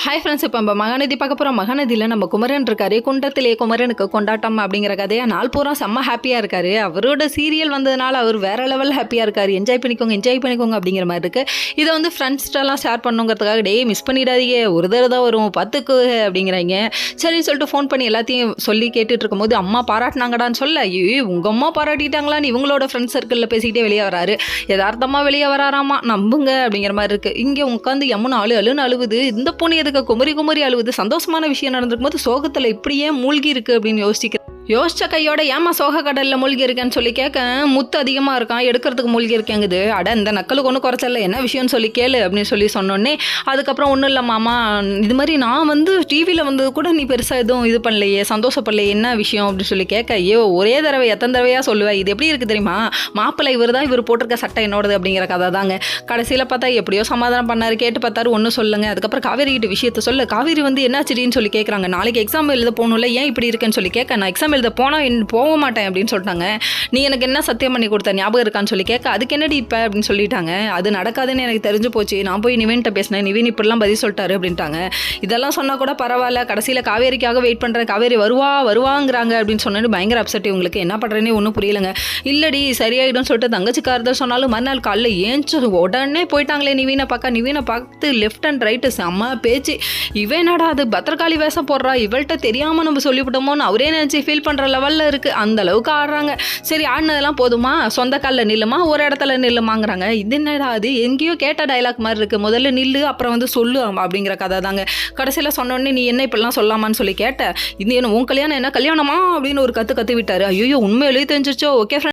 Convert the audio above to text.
Hi friends, இப்போ நம்ம மகாநதி பார்க்க போகிறோம். மகாநதியில் நம்ம குமரன் இருக்காரு. குண்டத்திலே குமரனுக்கு கொண்டாட்டம் அப்படிங்கிற கதையை நாள் பூரா செம்ம ஹாப்பியாக இருக்காரு. அவரோட சீரியல் வந்ததுனால அவர் வேற லெவல் ஹாப்பியாக இருக்காரு. என்ஜாய் பண்ணிக்கோங்க அப்படிங்கிற மாதிரி இருக்குது. இதை வந்து ஃப்ரெண்ட்ஸ்டெல்லாம் ஷேர் பண்ணுங்கிறதுக்காக மிஸ் பண்ணிடாதீங்க, ஒரு தடவை தான் வரும், பார்த்துக்கு அப்படிங்கிறாங்க. சரின்னு சொல்லிட்டு ஃபோன் பண்ணி எல்லாத்தையும் சொல்லி கேட்டுட்டு இருக்கும்போது அம்மா பாராட்டினாங்கடான்னு சொல்ல, உங்கள் அம்மா பாராட்டிட்டாங்களான்னு இவங்களோட ஃப்ரெண்ட்ஸ் சர்க்கிளில் பேசிக்கிட்டே வெளியே வராரு. யதார்த்தமாக வெளியே வராராமா, நம்புங்க அப்படிங்கிற மாதிரி இருக்குது. இங்கே உட்காந்து யமுனா அழுன்னு அழுவுது. இந்த பொண்ணு எதுக்கு குமரி அழுவுது? சந்தோஷமான விஷயம் நடந்திருக்கும் போது சோகத்துல இப்படியே மூழ்கி இருக்கு அப்படின்னு யோசிச்ச கையோட ஏமா சோக கடலில் மூழ்கி இருக்கேன்னு சொல்லி கேட்க, முத்து அதிகமாக இருக்கான், எடுக்கிறதுக்கு மூழ்கி இருக்கேங்குது. அட, இந்த நக்கலுக்கு ஒன்றும் குறைச்சல, என்ன விஷயம்னு சொல்லி கேளு அப்படின்னு சொல்லி சொன்னோன்னே, அதுக்கப்புறம் ஒன்றும் இல்லை மாமா, இது மாதிரி நான் வந்து டிவியில் வந்தது கூட நீ பெருசாக எதுவும் இது பண்ணலையே, சந்தோஷப்படலையே, என்ன விஷயம் அப்படின்னு சொல்லி கேட்க, ஒரே தடவை எத்தனை தடவையாக சொல்லுவேன், இது எப்படி இருக்குது தெரியுமா, மாப்பிள்ளை இவர் தான், இவர் போட்டிருக்க சட்டை என்னோடது அப்படிங்கிற கதை தாங்க. கடைசியில் பார்த்தா எப்படியோ சமாதானம் பண்ணாரு, கேட்டு பார்த்தாரு, ஒன்றும் சொல்லுங்க. அதுக்கப்புறம் காவேரி கிட்ட விஷயத்த சொல்ல, காவேரி வந்து என்னாச்சுடின்னு சொல்லி கேட்குறாங்க. நாளைக்கு எக்ஸாம் எழுத போகணும்ல, ஏன் இப்படி இருக்குன்னு சொல்லி கேட்க, நான் எக்ஸாம் எழுத போக மாட்டேன் அப்படின்னு சொல்லிட்டாங்க. நீ எனக்கு என்ன சத்தியம் பண்ணி கொடுத்த ஞாபகம் இருக்கான்னு சொல்லி கேட்க, அதுக்கு என்னடி இப்போ அப்படின்னு சொல்லிட்டாங்க. அது நடக்காதுன்னு எனக்கு தெரிஞ்சு போச்சு, நான் போய் நிவின்கிட்ட பேசினேன், நிவின் இப்படிலாம் பதில் சொல்லிட்டாரு அப்படின்ட்டாங்க. இதெல்லாம் சொன்னால் கூட பரவாயில்ல, கடைசியில் காவேரிக்காக வெயிட் பண்ணுறேன், காவேரி வருவாங்கிறாங்க அப்படின்னு சொன்னது பயங்கர அப்செட். உங்களுக்கு என்ன பண்ணுறேன்னே ஒன்றும் புரியலைங்க. இல்லடி சரியாயிடும் சொல்லிட்டு தங்கச்சிக்காரதான் சொன்னாலும் மறுநாள் காலைல ஏஞ்சி உடனே போயிட்டாங்களே நிவினை பார்த்து லெஃப்ட் அண்ட் ரைட்டு செம்ம பேச்சு. இவனடா அது பத்திரகாளி வேஷம் போடுறா, இவள்கிட்ட தெரியாமல் நம்ம சொல்லிவிட்டோமோன்னு அவரே நினச்சி ஃபீல் பண்ணுற லெவலில் இருக்குது. அந்த அளவுக்கு ஆடுறாங்க. சரி, ஆடினதெல்லாம் போதுமா, சொந்த காலில் நில்லுமா, ஒரு இடத்துல நில்லுமாங்கிறாங்க. இது என்னடா அது, எங்கேயோ கேட்ட டைலாக் மாதிரி இருக்குது. முதல்ல நில்லு, அப்புறம் வந்து சொல்லு அப்படிங்கிற கதை தாங்க. கடைசியில் சொன்னோடனே நீ என்ன இப்படிலாம் சொல்லாமான்னு சொல்லி கேட்ட, இது என்ன உன் கல்யாணம், என்ன கல்யாணமா அப்படின்னு ஒரு கற்று விட்டாரு. ஐயோ, உண்மையிலேயே தெரிஞ்சிருச்சோ. ஓகே.